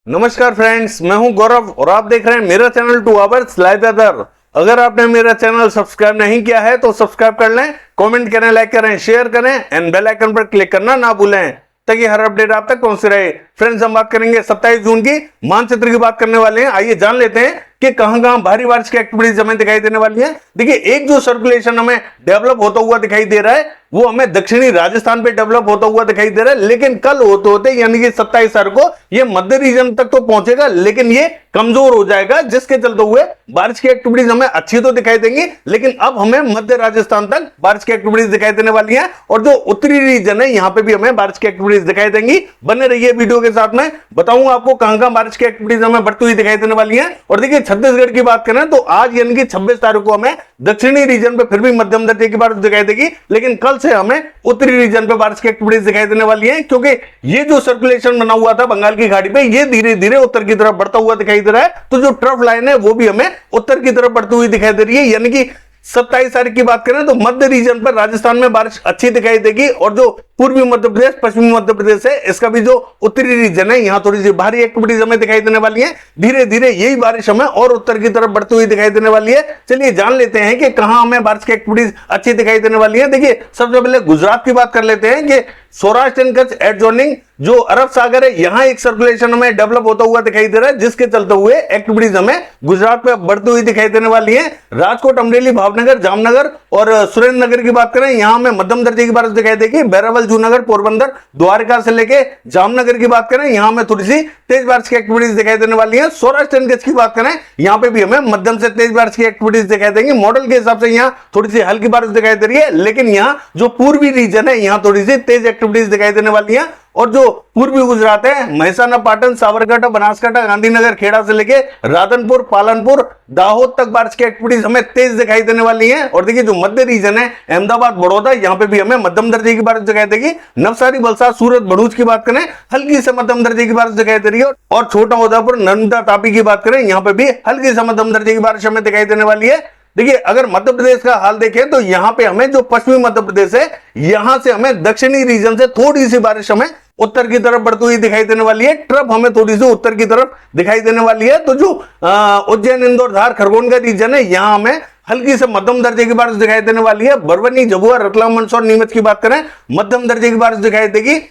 नमस्कार फ्रेंड्स, मैं हूं गौरव और आप देख रहे हैं मेरा चैनल 2 आवर्स लाइव वेदर। अगर आपने मेरा चैनल सब्सक्राइब नहीं किया है तो सब्सक्राइब कर लें, कमेंट करें, लाइक करें, शेयर करें एंड बेल आइकन पर क्लिक करना ना भूलें ताकि हर अपडेट आप तक पहुंच रहे। फ्रेंड्स, हम बात करेंगे 27 जून की मानचित्र की बात करने वाले हैं। आइए जान लेते हैं कि कहां-कहां भारी बारिश की एक्टिविटीज हमें दिखाई देने वाली है। देखिए, एक जो सर्कुलेशन हमें डेवलप होता हुआ दिखाई दे रहा है वो हमें दक्षिणी राजस्थान पे डेवलप होता हुआ दिखाई दे रहा है, लेकिन कल होते होते यानी कि 27 तारीख को ये मध्य रीजन तक तो पहुंचेगा, लेकिन ये कमजोर हो जाएगा, जिसके चलते हुए बारिश की एक्टिविटीज हमें अच्छी तो दिखाई देंगी, लेकिन अब हमें मध्य राजस्थान तक बारिश की एक्टिविटीज दिखाई देने वाली है। और जो उत्तरी रीजन है यहां पे भी हमें बारिश की एक्टिविटीज दिखाई देंगी। बने रहिए वीडियो के साथ में, बताऊंगा आपको कहां-कहां बारिश की एक्टिविटीज हमें बढ़ती हुई दिखाई देने वाली है। और देखिए, छत्तीसगढ़ की बात करें तो आज यानी कि 26 तारीख को हमें दक्षिणी रीजन पे फिर भी मध्यम दर्जे की बारिश दिखाई देगी, लेकिन कल से हमें उत्तरी रीजन पे बारिश की एक्टिविटीज दिखाई देने वाली है, क्योंकि ये जो सर्कुलेशन बना हुआ था बंगाल की खाड़ी पे ये धीरे धीरे उत्तर की तरफ बढ़ता हुआ दिखाई दे रहा है। तो जो ट्रफ लाइन है वो भी हमें उत्तर की तरफ बढ़ती हुई दिखाई दे रही है। यानी कि 27 तारीख की बात करें तो मध्य रीजन पर राजस्थान में बारिश अच्छी दिखाई देगी, और जो पूर्वी मध्य प्रदेश, पश्चिमी मध्य प्रदेश है, इसका भी जो उत्तरी रीजन है यहां थोड़ी सी भारी एक्टिविटीज हमें दिखाई देने वाली है। धीरे धीरे यही बारिश हमें और उत्तर की तरफ बढ़ती हुई दिखाई देने वाली है। चलिए जान लेते हैं कि कहां हमें बारिश की एक्टिविटीज अच्छी दिखाई देने वाली है। देखिए, सबसे पहले गुजरात की बात कर लेते हैं कि सौराष्ट्र एंड कच्छ एडजॉइनिंग जो अरब सागर है यहां एक सर्कुलेशन हमें डेवलप होता हुआ दिखाई दे रहा है, जिसके चलते हुए एक्टिविटीज हमें गुजरात में बढ़ती हुई दिखाई देने वाली है। राजकोट, अमरेली, भावनगर, जामनगर और सुरेंद्रनगर की बात करें यहां हमें मध्यम दर्जे की बारिश दिखाई देगी। बैरावल, जूनागढ़, पोरबंदर, द्वारका से लेके जामनगर की बात करें यहां में थोड़ी सी तेज बारिश की एक्टिविटीज दिखाई देने वाली है। सौराष्ट्र एंड कच्छ की बात करें यहां पे भी हमें मध्यम से तेज बारिश की एक्टिविटीज दिखाई देंगी। मॉडल के हिसाब से यहां थोड़ी सी हल्की बारिश दिखाई दे रही है, लेकिन यहां जो पूर्वी रीजन है यहां थोड़ी सी तेज एक्टिविटीज दिखाई देने वाली है। और जो पूर्वी गुजरात है, महसाना, पाटन, साबरकांठा, बनासकांठा, गांधीनगर, खेड़ा से लेके राधनपुर, पालनपुर, दाहोद तक बारिश की एक्टिविटीज हमें तेज दिखाई देने वाली है। और देखिए, जो मध्य रीजन है, अहमदाबाद, बड़ौदा, यहां पे भी हमें मध्यम दर्जे की बारिश दिखाई देगी। नवसारी, वलसाड, सूरत, भरूच की बात करें हल्की से मध्यम दर्जे की बारिश दिखाई दे रही है। और छोटा उदयपुर, नर्मदा, तापी की बात करें यहां पे भी हल्की से मध्यम दर्जे की बारिश हमें दिखाई देने वाली है। देखिए, अगर मध्य प्रदेश का हाल देखें तो यहां पे हमें जो पश्चिमी मध्य प्रदेश है यहां से हमें दक्षिणी रीजन से थोड़ी सी बारिश हमें उत्तर की तरफ बढ़ती हुई दिखाई देने वाली है। ट्रफ हमें थोड़ी सी उत्तर की तरफ दिखाई देने वाली है। तो जो उज्जैन, इंदौर, धार, खरगोन का रीजन है यहां हमें हल्की से मध्यम दर्जे की बारिश दिखाई देने वाली है। बरवनी, झाबुआ, रतलाम, मंदसौर, नीमच की बात करें मध्यम दर्जे की बारिश दिखाई देगी,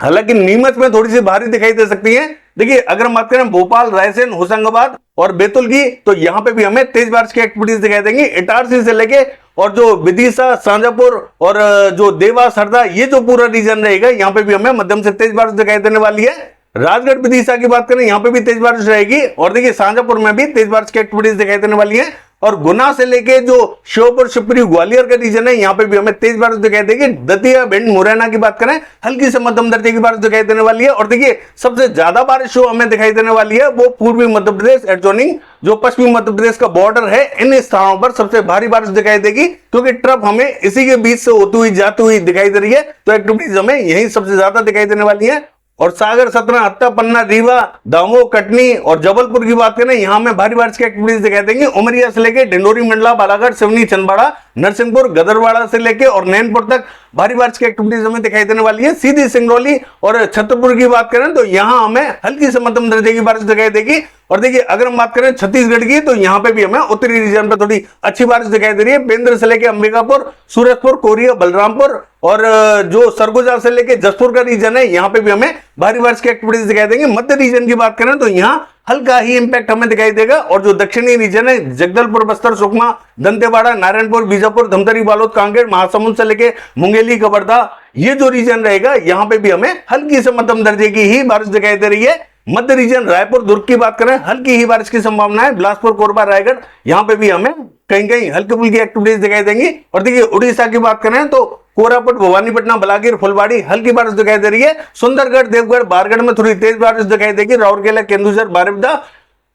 हालांकि नीमच में थोड़ी सी भारी दिखाई दे सकती है। देखिए, अगर हम बात करें भोपाल, रायसेन, होशंगाबाद और बैतूल की तो यहां पे भी हमें तेज बारिश की एक्टिविटीज दिखाई देंगी। इटारसी से लेके और जो विदिशा, शाजापुर और जो देवास, हरदा, ये जो पूरा रीजन रहेगा यहां पे भी हमें मध्यम से तेज बारिश दिखाई देने वाली है। राजगढ़, विदिशा की बात करें यहां पे भी तेज बारिश रहेगी, और देखिए शाजापुर में भी तेज बारिश की एक्टिविटीज दिखाई देने वाली है। और गुना से लेके जो श्योपुर, शिवपुरी, ग्वालियर का रीजन है यहां पे भी हमें तेज बारिश दिखाई देगी। दतिया, भिंड, मुरैना की बात करें हल्की से मध्यम दर्जे की बारिश दिखाई देने वाली है। और देखिए, सबसे ज्यादा बारिश जो हमें दिखाई देने वाली है वो पूर्वी मध्य प्रदेश एडजॉइनिंग जो पश्चिमी मध्य प्रदेश का बॉर्डर है, इन स्थानों पर सबसे भारी बारिश दिखाई देगी, क्योंकि ट्रफ हमें इसी के बीच से होती हुई जाती हुई दिखाई दे रही है। तो एक्टिविटीज हमें यही सबसे ज्यादा दिखाई देने वाली है। और सागर, सतना, हत्ता, पन्ना, रीवा, दामोह, कटनी और जबलपुर की बात करें यहां में भारी बारिश की एक्टिविटीज दिखाई देंगे। उमरिया से लेके डिंडोरी, मंडला, बालाघाट, सिवनी, छिंदवाड़ा, नरसिंहपुर, गदरवाड़ा से लेके और नैनपुर तक भारी बारिश की एक्टिविटीज हमें दिखाई देने वाली है। सीधी, सिंगरौली और छतरपुर की बात करें तो यहां हमें हल्की से मध्यम दर्जे की बारिश दिखाई देगी। और देखिए, अगर हम बात करें छत्तीसगढ़ की तो यहां पे भी हमें उत्तरी रीजन पे थोड़ी अच्छी बारिश दिखाई दे रही है। पेंद्र से लेके अंबिकापुर, सूरजपुर, कोरिया, बलरामपुर और जो सरगुजा से लेके जसपुर का रीजन है यहां पे भी हमें भारी बारिश की एक्टिविटीज दिखाई देंगे। मध्य रीजन की बात करें तो यहां हल्का ही इंपैक्ट हमें दिखाई देगा। और जो दक्षिणी रीजन है, जगदलपुर, बस्तर, सुकमा, दंतेवाड़ा, नारायणपुर, बीजापुर, धमतरी, बालोद, कांकेर, महासमुंद से लेके मुंगेली, कवर्धा, ये जो रीजन रहेगा यहां पे भी हमें हल्की से मध्यम दर्जे की ही बारिश दिखाई दे रही है। मध्य रीजन, रायपुर, दुर्ग की बात करें हल्की ही बारिश की संभावना है। बिलासपुर, कोरबा, रायगढ़, यहां पे भी हमें कहीं कहीं हल्की फुल्की एक्टिविटीज दिखाई देंगी। और देखिए, उड़ीसा की बात करें तो कोरापुट, भवानीपटना, बलागीर, फुलबाड़ी हल्की बारिश दिखाई दे रही है। सुंदरगढ़, देवगढ़, बारगढ़ में थोड़ी तेज बारिश दिखाई देगी। राउरकेला, केंदुझर, बारिपदा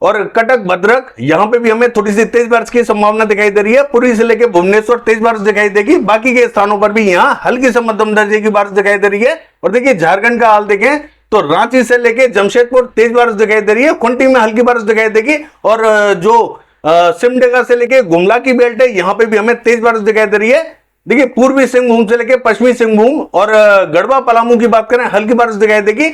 और कटक, भद्रक, यहां पे भी हमें थोड़ी सी तेज बारिश की संभावना दिखाई दे रही है। पुरी से लेकर भुवनेश्वर तेज बारिश दिखाई देगी। बाकी के स्थानों पर भी यहां हल्की से मध्यम दर्जे की बारिश दिखाई दे रही है। और देखिए, झारखंड का हाल देखें तो रांची से लेकर जमशेदपुर तेज बारिश दिखाई दे रही है। खूंटी में हल्की बारिश दिखाई देगी। और जो सिमडेगा से लेकर गुमला की बेल्ट है यहां पे भी हमें तेज बारिश दिखाई दे रही है। देखिए, पूर्वी सिंहभूम से लेकर पश्चिमी सिंहभूम और गढ़वा, पलामू की बात करें हल्की बारिश दिखाई देगी।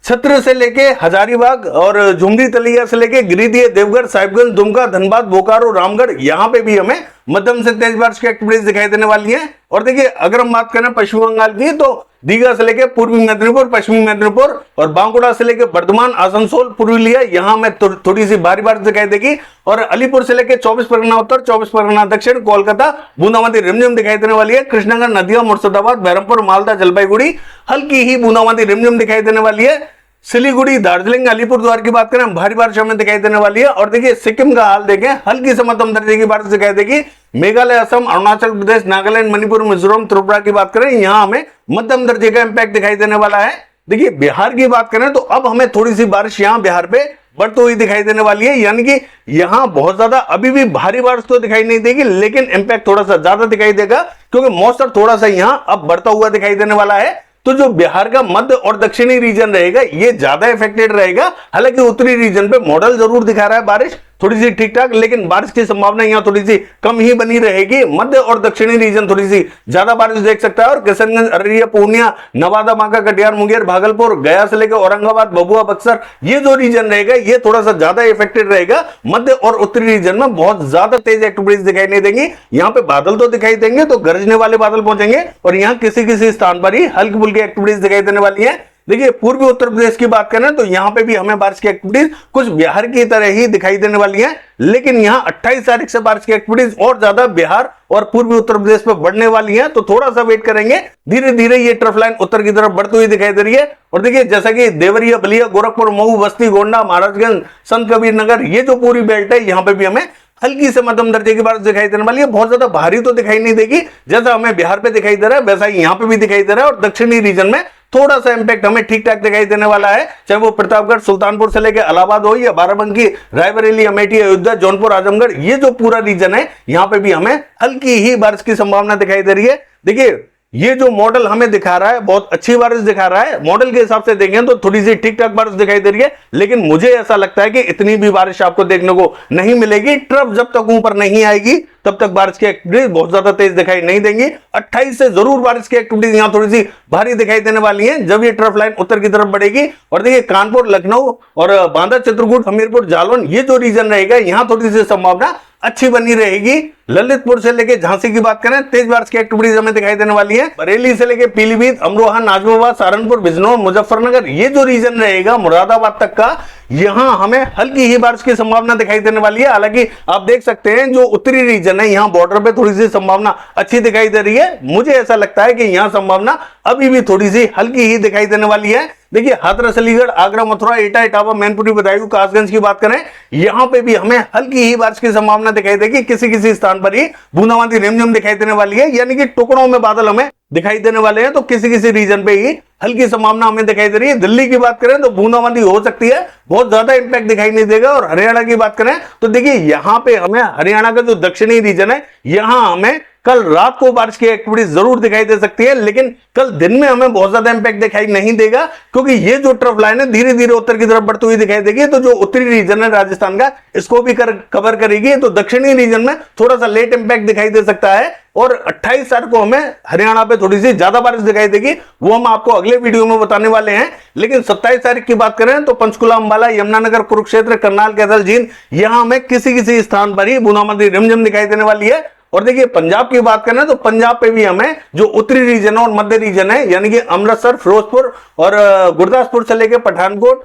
छत्र से लेके हजारीबाग और झुमरी तलिया से लेके गिरिडीह, देवघर, साहिबगंज, दुमका, धनबाद, बोकारो, रामगढ़, यहाँ पे भी हमें मध्यम से तेज बारिश की एक्टिविटीज दिखाई देने वाली है। और देखिए अगर हम बात करें पश्चिम बंगाल की, तो दीघा से लेके पूर्वी मेदिनीपुर, पश्चिमी मेदिनीपुर और बांकुड़ा से लेके बर्धमान, आसनसोल, पुरुलिया, यहाँ में थोड़ी सी भारी बारिश दिखाई देगी। और अलीपुर से लेके 24 परगना उत्तर, 24 परगना दक्षिण, कोलकाता बूंदाबांदी रिमझिम दिखाई देने वाली है। कृष्णनगर, नदिया, मुर्शिदाबाद, बहरमपुर, मालदा, जलपाईगुड़ी हल्की ही बूंदाबांदी रिमझिम दिखाई देने वाली है। सिलीगुड़ी, दार्जिलिंग, अलीपुरद्वार की बात करें भारी बारिश हमें दिखाई देने वाली है। और देखिए सिक्किम का हाल देखें, हल्की से मध्यम दर्जे की बारिश दिखाई देगी। मेघालय, असम, अरुणाचल प्रदेश, नागालैंड, मणिपुर, मिजोरम, त्रिपुरा की बात करें, यहाँ हमें मध्यम दर्जे का इंपैक्ट दिखाई देने वाला है। देखिए बिहार की बात करें तो अब हमें थोड़ी सी बारिश यहाँ बिहार पे बढ़ती हुई दिखाई देने वाली है, यानी कि यहाँ बहुत ज्यादा अभी भी भारी बारिश तो दिखाई नहीं देगी, लेकिन इंपैक्ट थोड़ा सा ज्यादा दिखाई देगा, क्योंकि मौसम थोड़ा सा यहाँ अब बढ़ता हुआ दिखाई देने वाला है। तो जो बिहार का मध्य और दक्षिणी रीजन रहेगा ये ज्यादा इफेक्टेड रहेगा। हालांकि उत्तरी रीजन पे मॉडल जरूर दिखा रहा है बारिश थोड़ी सी ठीक ठाक, लेकिन बारिश की संभावना यहाँ थोड़ी सी कम ही बनी रहेगी। मध्य और दक्षिणी रीजन थोड़ी सी ज्यादा बारिश देख सकता है। और किशनगंज, अररिया, पूर्णिया, नवादा, बांका, कटिहार, मुंगेर, भागलपुर, गया से लेकर औरंगाबाद, भभुआ, बक्सर, ये जो रीजन रहेगा ये थोड़ा सा ज्यादा इफेक्टेड रहेगा। मध्य और उत्तरी रीजन में बहुत ज्यादा तेज एक्टिविटीज दिखाई नहीं देंगी। यहाँ पे बादल तो दिखाई देंगे, तो गरजने वाले बादल पहुंचेंगे और यहाँ किसी किसी स्थान पर ही हल्की फुल्की एक्टिविटीज दिखाई देने वाली है। देखिए पूर्वी उत्तर प्रदेश की बात करें तो यहाँ पे भी हमें बारिश की एक्टिविटीज कुछ बिहार की तरह ही दिखाई देने वाली है, लेकिन यहाँ 28 तारीख से बारिश की एक्टिविटीज और ज्यादा बिहार और पूर्वी उत्तर प्रदेश पे बढ़ने वाली है। तो थोड़ा सा वेट करेंगे, धीरे धीरे ये ट्रफ लाइन उत्तर की तरफ बढ़ती हुई दिखाई दे रही है। और देखिए जैसा कि देवरिया, बलिया, गोरखपुर, मऊ, बस्ती, गोंडा, महाराजगंज, संत कबीर नगर, ये जो पूरी बेल्ट है यहाँ पे भी हमें हल्की से मध्यम दर्जे की बारिश दिखाई देने वाली है। बहुत ज्यादा भारी तो दिखाई नहीं देगी, जैसा हमें बिहार पे दिखाई दे रहा है वैसा ही यहाँ पे भी दिखाई दे रहा है। और दक्षिणी रीजन में थोड़ा सा इंपैक्ट हमें ठीक ठाक दिखाई देने वाला है, चाहे वो प्रतापगढ़, सुल्तानपुर से लेकर इलाहाबाद हो या बाराबंकी, रायबरेली, अमेठी, अयोध्या, जौनपुर, आजमगढ़, ये जो पूरा रीजन है यहाँ पे भी हमें हल्की ही बारिश की संभावना दिखाई दे रही है। देखिए ये जो मॉडल हमें दिखा रहा है बहुत अच्छी बारिश दिखा रहा है, मॉडल के हिसाब से देखें तो थोड़ी सी ठीक ठाक बारिश दिखाई दे रही है, लेकिन मुझे ऐसा लगता है कि इतनी भी बारिश आपको देखने को नहीं मिलेगी। ट्रफ जब तक ऊपर नहीं आएगी तब तक बारिश की एक्टिविटीज बहुत ज्यादा तेज दिखाई नहीं देंगी। 28 से जरूर बारिश की एक्टिविटीज यहाँ थोड़ी सी भारी दिखाई देने वाली है जब ये ट्रफ लाइन उत्तर की तरफ बढ़ेगी। और देखिए कानपुर, लखनऊ और बांदा, चित्रकूट, हमीरपुर, जालौन, ये जो रीजन रहेगा यहाँ थोड़ी सी संभावना अच्छी बनी रहेगी। ललितपुर से लेके झांसी की बात करें तेज बारिश की एक्टिविटीज हमें दिखाई देने वाली है। बरेली से लेके पीलीभीत, अमरोहा, नाजमाबाद, सहारनपुर, बिजनौर, मुजफ्फरनगर, ये जो रीजन रहेगा मुरादाबाद तक का, यहां हमें हल्की ही बारिश की संभावना दिखाई देने वाली है। हालांकि आप देख सकते हैं जो उत्तरी रीजन है यहाँ बॉर्डर पे थोड़ी सी संभावना अच्छी दिखाई दे रही है। मुझे ऐसा लगता है कि यहाँ संभावना अभी भी थोड़ी सी हल्की ही दिखाई देने वाली है। देखिए हाथरस, अलीगढ़, आगरा, मथुरा, एटा, इटावा, मैनपुरी, बदायूं, कासगंज की बात करें यहाँ पे भी हमें हल्की ही बारिश की संभावना दिखाई देगी। किसी किसी स्थान पर ही बूंदाबांदी रिमझिम दिखाई देने वाली है, यानी कि टुकड़ों में बादल हमें दिखाई देने वाले हैं। तो किसी किसी रीजन पे ही हल्की संभावना हमें दिखाई दे रही है। दिल्ली की बात करें तो बूंदाबांदी हो सकती है, बहुत ज्यादा इंपैक्ट दिखाई नहीं देगा। और हरियाणा की बात करें तो देखिए यहाँ पे हमें हरियाणा का जो दक्षिणी रीजन है यहाँ हमें कल रात को बारिश की एक्टिविटी जरूर दिखाई दे सकती है, लेकिन कल दिन में हमें बहुत ज्यादा इंपैक्ट दिखाई नहीं देगा, क्योंकि ये जो ट्रफ लाइन है धीरे धीरे उत्तर की तरफ बढ़ती हुई दिखाई देगी। तो जो उत्तरी रीजन है राजस्थान का, इसको भी कवर करेगी। तो दक्षिणी रीजन में थोड़ा सा लेट इंपैक्ट दिखाई दे सकता है। और 28 तारीख को हमें हरियाणा पे थोड़ी सी ज्यादा बारिश दिखाई देगी, वो हम आपको अगले वीडियो में बताने वाले हैं। लेकिन 27 तारीख की बात करें तो पंचकुला, अंबाला, यमुनानगर, कुरुक्षेत्र, करनाल, कैथल, जींद, यहां हमें किसी किसी स्थान पर ही बूंदाबांदी रिमझिम दिखाई देने वाली है। और देखिए पंजाब की बात करें तो पंजाब पे भी हमें जो उत्तरी रीजन है और मध्य रीजन है, यानी कि अमृतसर, फिरोजपुर और गुरदासपुर से लेकर पठानकोट,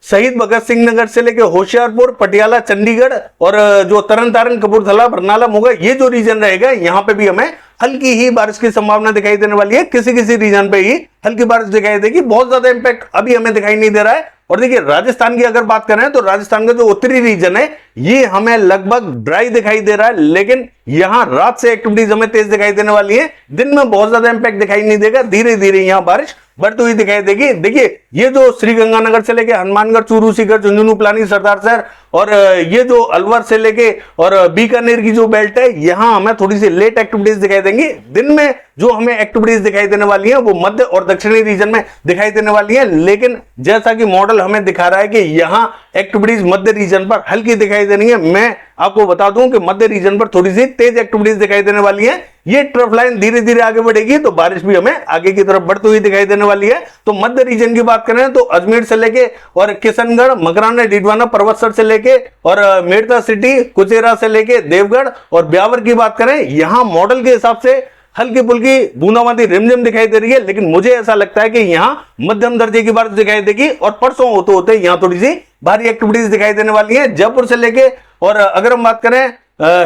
शहीद भगत सिंह नगर से लेकर होशियारपुर, पटियाला, चंडीगढ़ और जो तरन तारण, कपूरथला, बरनाला, मोगा, ये जो रीजन रहेगा यहाँ पे भी हमें हल्की ही बारिश की संभावना दिखाई देने वाली है। किसी किसी रीजन पे ही हल्की बारिश दिखाई देगी, बहुत ज्यादा इंपैक्ट अभी हमें दिखाई नहीं दे रहा है। और देखिए राजस्थान की अगर बात करें तो राजस्थान का जो उत्तरी रीजन है ये हमें लगभग ड्राई दिखाई दे रहा है, लेकिन यहां रात से एक्टिविटीज हमें तेज दिखाई देने वाली है। दिन में बहुत ज्यादा इंपैक्ट दिखाई नहीं देगा, धीरे धीरे यहां बारिश बढ़ती हुई दिखाई देगी। देखिए ये जो श्रीगंगानगर से लेके हनुमानगढ़, चूरू, सीकर, झुंझुनू, पिलानी, सरदार शहर और ये जो अलवर से लेके और बीकानेर की जो बेल्ट है यहां हमें थोड़ी सी लेट एक्टिविटीज दिखाई देंगी। दिन में जो हमें एक्टिविटीज दिखाई देने वाली है वो मध्य और दक्षिणी रीजन में दिखाई देने वाली है, लेकिन जैसा कि मॉडल हमें दिखा रहा है कि यहां एक्टिविटीज मध्य रीजन पर हल्की दिखाई देनी है। मैं आपको बता दूं कि मध्य रीजन पर थोड़ी सी तेज एक्टिविटीज दिखाई देने वाली है। ये ट्रफ लाइन धीरे धीरे आगे बढ़ेगी तो बारिश भी हमें आगे की तरफ बढ़ती हुई दिखाई देने वाली है। तो मध्य रीजन की बात करें तो अजमेर से लेके और किशनगढ़, मकराना, डीडवाना, पर्वतसर से लेके और मेड़ता सिटी, कुचेरा से लेके देवगढ़ और ब्यावर की बात करें, यहां मॉडल के हिसाब से हल्की फुल्की बूंदाबांदी रिमझिम दिखाई दे रही है, लेकिन मुझे ऐसा लगता है कि यहां मध्यम दर्जे की बारिश दिखाई देगी और परसों होते होते यहां थोड़ी सी भारी एक्टिविटीज दिखाई देने वाली है। जयपुर से लेके और अगर हम बात करें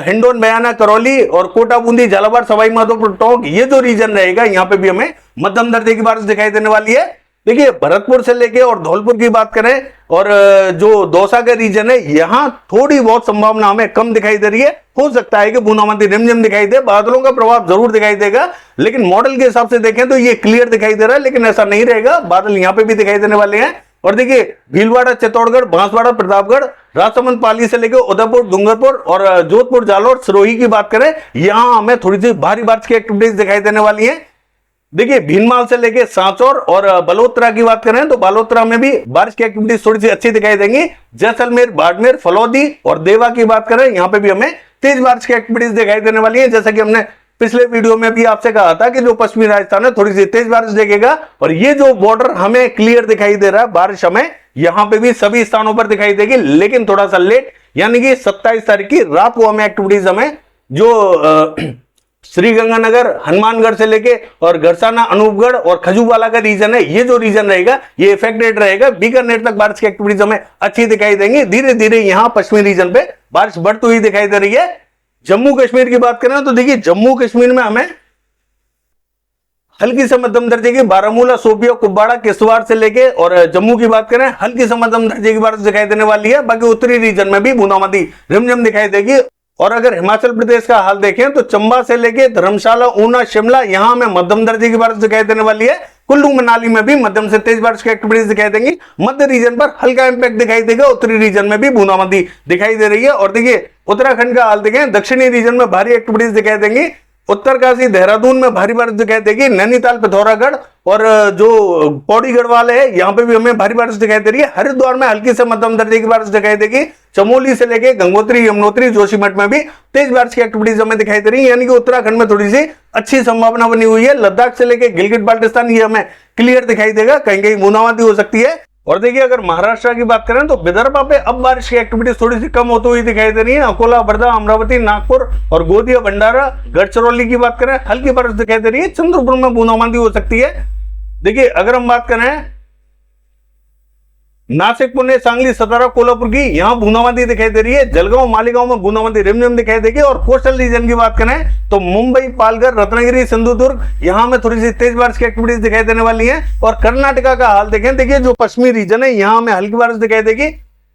हिंडौन, बयाना, करौली और कोटा, बूंदी, झालावाड़, सवाई माधोपुर, टोंक, ये जो रीजन रहेगा यहां पे भी हमें मध्यम दर्जे की बारिश दिखाई देने वाली है। देखिए भरतपुर से लेके और धौलपुर की बात करें और जो दौसा का रीजन है यहां थोड़ी बहुत संभावना हमें कम दिखाई दे रही है। हो सकता है कि बूंदाबांदी रिमझिम दिखाई दे, बादलों का प्रभाव जरूर दिखाई देगा, लेकिन मॉडल के हिसाब से देखें तो ये क्लियर दिखाई दे रहा है, लेकिन ऐसा नहीं रहेगा, बादल यहां पे भी दिखाई देने वाले हैं। और देखिए भीलवाड़ा, चित्तौड़गढ़, बांसवाड़ा, प्रतापगढ़, राजसमंद, पाली से लेकर उदयपुर, डूंगरपुर और जोधपुर, जालौर, सिरोही की बात करें, यहां हमें थोड़ी सी भारी बारिश की एक्टिविटीज दिखाई देने वाली है। देखिए भीनमाल से लेके सांचौर और बलोत्रा की बात करें तो बलोत्रा में भी बारिश की एक्टिविटीज थोड़ी सी अच्छी दिखाई देंगी। जैसलमेर, बाड़मेर, फलौदी और देवा की बात करें, यहां पे भी हमें तेज बारिश की एक्टिविटीज दिखाई देने वाली है। जैसा कि हमने पिछले वीडियो में भी आपसे कहा था कि जो पश्चिमी राजस्थान है थोड़ी सी तेज बारिश देखेगा और ये जो बॉर्डर हमें क्लियर दिखाई दे रहा है, बारिश हमें यहां पे भी सभी स्थानों पर दिखाई देगी, लेकिन थोड़ा सा लेट, यानी कि 27 तारीख की रात को हमें एक्टिविटीज हमें जो श्रीगंगानगर, हनुमानगढ़ से लेके और गरसाना, अनूपगढ़ और खजूरवाला का रीजन है, ये जो रीजन रहेगा ये इफेक्टेड रहेगा। बीकानेर तक बारिश की एक्टिविटीज हमें अच्छी दिखाई देंगी। धीरे धीरे यहां पश्चिमी रीजन पे बारिश बढ़ती हुई दिखाई दे रही है। जम्मू कश्मीर की बात करें तो देखिए जम्मू कश्मीर में हमें हल्की से मध्यम दर्जे की बारामूला, शोपियां, कुपवाड़ा, किश्तवाड़ से लेके और जम्मू की बात करें हल्की से मध्यम दर्जे की बारिश दिखाई देने वाली है। बाकी उत्तरी रीजन में भी बूंदाबांदी रिमझिम दिखाई देगी। और अगर हिमाचल प्रदेश का हाल देखें तो चंबा से लेके धर्मशाला, ऊना, शिमला, यहां हमें मध्यम दर्जे की बारिश दिखाई देने वाली है। कुल्लू, मनाली में भी मध्यम से तेज बारिश की एक्टिविटीज दिखाई देंगी। मध्य रीजन पर हल्का इंपैक्ट दिखाई देगा, उत्तरी रीजन में भी बूंदाबांदी दिखाई दे रही है। और देखिए उत्तराखंड का हाल देखें, दक्षिणी रीजन में भारी एक्टिविटीज दिखाई देंगी। उत्तरकाशी, देहरादून में भारी बारिश दिखाई देगी। नैनीताल, पिथौरागढ़ और जो पौड़ी गढ़वाल है यहां पे भी हमें भारी बारिश दिखाई दे रही है। हरिद्वार में हल्की से मध्यम दर्जे की बारिश दिखाई देगी। चमोली से लेके गंगोत्री, यमुनोत्री, जोशीमठ में भी तेज बारिश की एक्टिविटीज हमें दिखाई दे रही है, यानी कि उत्तराखंड में थोड़ी सी अच्छी संभावना बनी हुई है। लद्दाख से लेके गिलगित बाल्टिस्तान ये हमें क्लियर दिखाई देगा, कहीं कहीं बूंदाबांदी हो सकती है। और देखिए अगर महाराष्ट्र की बात करें तो विदर्भा पे अब बारिश की एक्टिविटीज थोड़ी सी कम होती हुई दिखाई दे रही है। अकोला, वर्धा, अमरावती, नागपुर और गोंदिया, भंडारा, गढ़चिरौली की बात करें हल्की बारिश दिखाई दे रही है। चंद्रपुर में बूंदाबांदी हो सकती है। देखिए अगर हम बात करें नासिक, पुणे, सांगली, सतारा, कोल्हापुर की, यहां बूंदाबांदी दिखाई दे रही है। जलगांव, मालेगांव में बूंदाबांदी रिमझिम दिखाई देगी। और कोस्टल रीजन की बात करें तो मुंबई, पालघर, रत्नागिरी, सिंधुदुर्ग, यहां में थोड़ी सी तेज बारिश की एक्टिविटीज दिखाई देने वाली है। और कर्नाटका का हाल देखें, देखिए जो पश्चिमी रीजन है यहां में हल्की बारिश दिखाई देगी।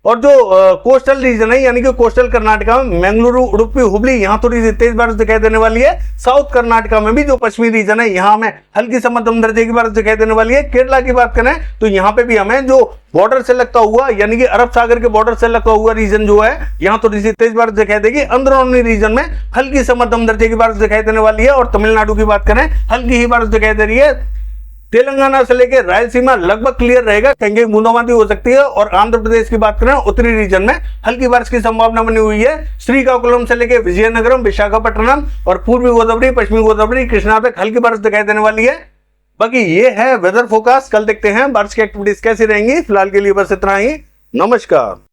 और जो कोस्टल रीजन है यानी कि कोस्टल कर्नाटका में मंगलुरु, उडुपी, हुबली, यहां थोड़ी सी तेज बारिश दिखाई देने वाली है। साउथ कर्नाटका में भी जो पश्चिमी रीजन है यहां में हल्की से मध्यम दर्जे की बारिश दिखाई देने वाली है। केरला की बात करें तो यहां पे भी हमें जो बॉर्डर से लगता हुआ यानी कि अरब सागर के बॉर्डर से लगता हुआ रीजन जो है यहां थोड़ी सी तेज बारिश दिखाई देगी। अंदरूनी रीजन में हल्की से मध्यम दर्जे की बारिश दिखाई देने वाली है। और तमिलनाडु की बात करें हल्की ही बारिश दिखाई दे रही है। तेलंगाना से लेकर रायलसीमा लगभग क्लियर रहेगा, कहीं कहीं बूंदाबांदी हो सकती है। और आंध्र प्रदेश की बात करें उत्तरी रीजन में हल्की बारिश की संभावना बनी हुई है। श्रीकाकुलम से लेकर विजयनगरम, विशाखापट्टनम और पूर्वी गोदावरी, पश्चिमी गोदावरी, कृष्णा तक हल्की बारिश दिखाई देने वाली है। बाकी ये है वेदर फोरकास्ट। कल देखते हैं बारिश की एक्टिविटीज कैसी रहेंगी। फिलहाल के लिए बस इतना ही। नमस्कार।